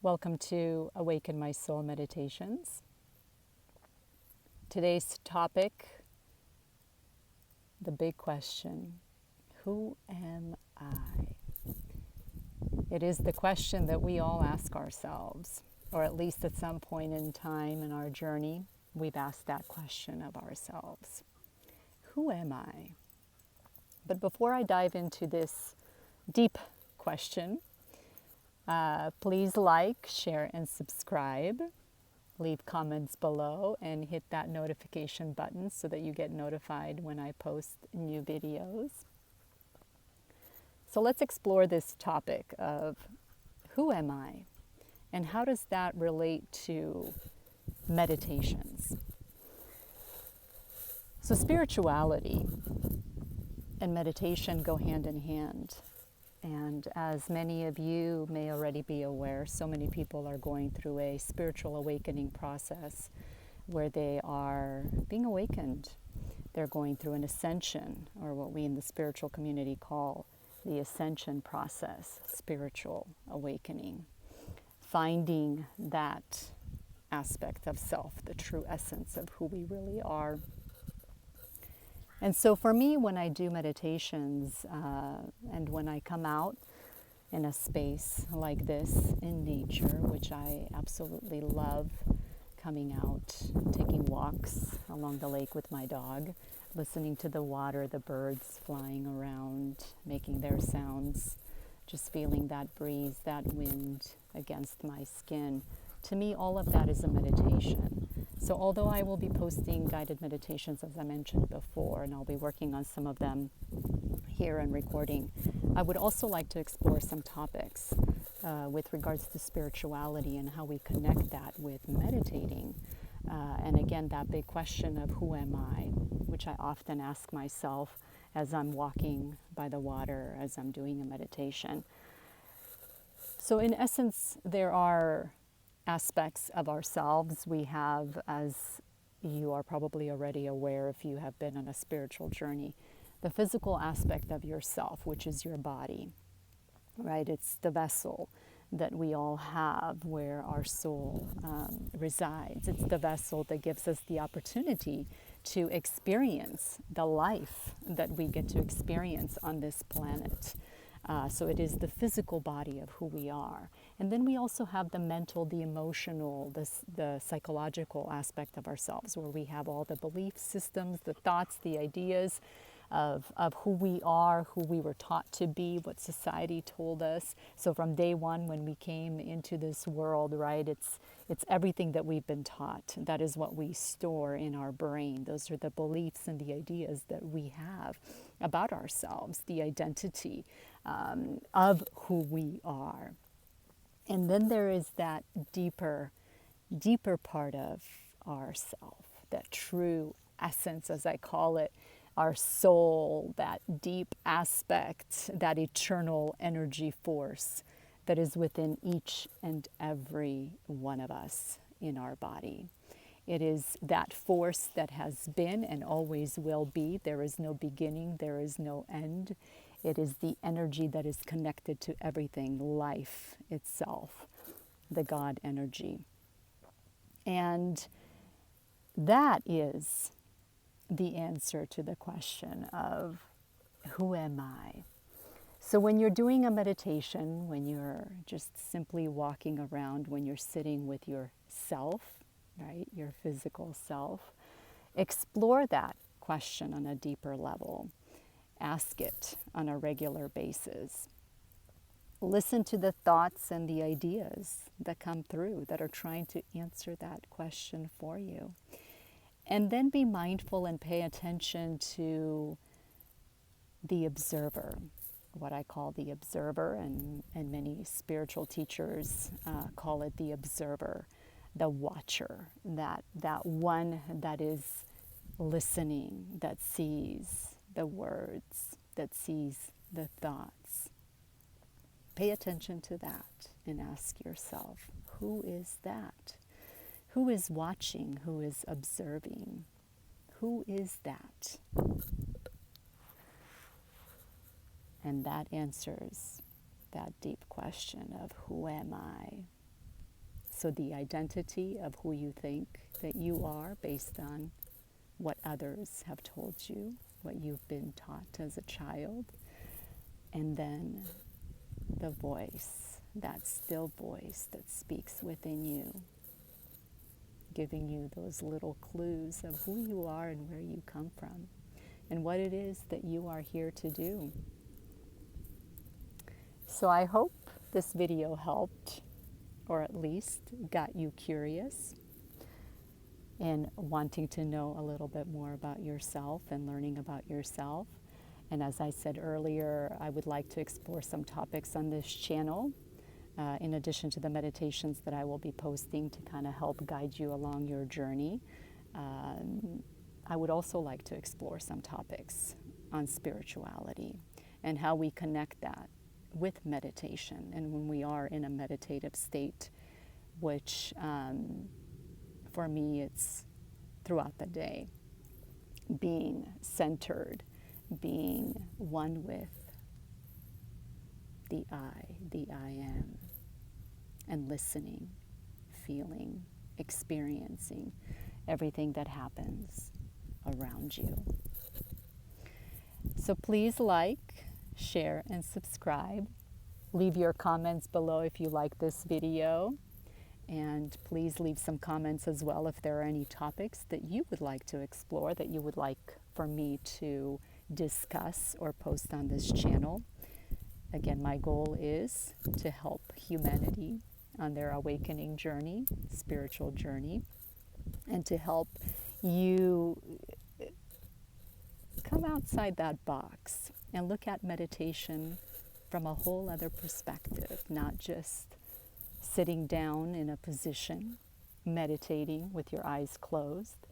Welcome to Awaken My Soul Meditations. Today's topic, the big question, who am I? It is the question that we all ask ourselves, or at least at some point in time in our journey, we've asked that question of ourselves. Who am I? But before I dive into this deep question, please like, share, and subscribe. Leave comments below and hit that notification button so that you get notified when I post new videos. So let's explore this topic of who am I and how does that relate to meditations? So spirituality and meditation go hand in hand. And as many of you may already be aware, so many people are going through a spiritual awakening process where they are being awakened. They're going through an ascension, or what we in the spiritual community call the ascension process, spiritual awakening. Finding that aspect of self, the true essence of who we really are. And so for me, when I do meditations and when I come out in a space like this in nature, which I absolutely love, coming out, taking walks along the lake with my dog, listening to the water, the birds flying around, making their sounds, just feeling that breeze, that wind against my skin. To me, all of that is a meditation. So although I will be posting guided meditations, as I mentioned before, and I'll be working on some of them here and recording, I would also like to explore some topics with regards to spirituality and how we connect that with meditating. And again, that big question of who am I, which I often ask myself as I'm walking by the water, as I'm doing a meditation. So in essence, there are aspects of ourselves we have, as you are probably already aware if you have been on a spiritual journey, the physical aspect of yourself, which is your body, right? It's the vessel that we all have where our soul resides. It's the vessel that gives us the opportunity to experience the life that we get to experience on this planet. So it is the physical body of who we are. And then we also have the mental, the emotional, the psychological aspect of ourselves, where we have all the belief systems, the thoughts, the ideas of who we are, who we were taught to be, what society told us. So from day one when we came into this world, right, it's everything that we've been taught. That is what we store in our brain. Those are the beliefs and the ideas that we have about ourselves, the identity of who we are. And then there is that deeper part of ourself, that true essence, as I call it, our soul, that deep aspect, that eternal energy force that is within each and every one of us in our body. It is that force that has been and always will be. There is no beginning, there is no end. It is the energy that is connected to everything, life itself, the God energy. And that is the answer to the question of who am I? So when you're doing a meditation, when you're just simply walking around, when you're sitting with yourself, right, your physical self, explore that question on a deeper level. Ask it on a regular basis. Listen to the thoughts and the ideas that come through that are trying to answer that question for you. And then be mindful and pay attention to the observer, what I call the observer, and many spiritual teachers call it the observer, the watcher, that one that is listening, that sees the words, that sees the thoughts. Pay attention to that and ask yourself, who is that? Who is watching? Who is observing? Who is that? And that answers that deep question of who am I? So the identity of who you think that you are based on what others have told you, what you've been taught as a child, and then the voice, that still voice that speaks within you, giving you those little clues of who you are and where you come from and what it is that you are here to do. So I hope this video helped, or at least got you curious and wanting to know a little bit more about yourself and learning about yourself. And as I said earlier, I would like to explore some topics on this channel, in addition to the meditations that I will be posting to kind of help guide you along your journey. I would also like to explore some topics on spirituality and how we connect that with meditation. And when we are in a meditative state, which for me it's throughout the day, being centered, being one with the I am, and listening, feeling, experiencing everything that happens around you. So please like, share, and subscribe. Leave your comments below if you like this video. And please leave some comments as well if there are any topics that you would like to explore, that you would like for me to discuss or post on this channel. Again, my goal is to help humanity on their awakening journey, spiritual journey, and to help you come outside that box and look at meditation from a whole other perspective, not just sitting down in a position, meditating with your eyes closed,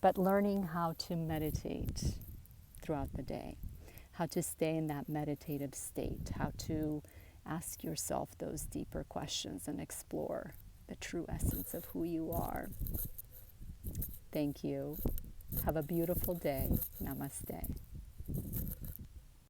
but learning how to meditate throughout the day, how to stay in that meditative state, how to ask yourself those deeper questions and explore the true essence of who you are. Thank you. Have a beautiful day. Namaste.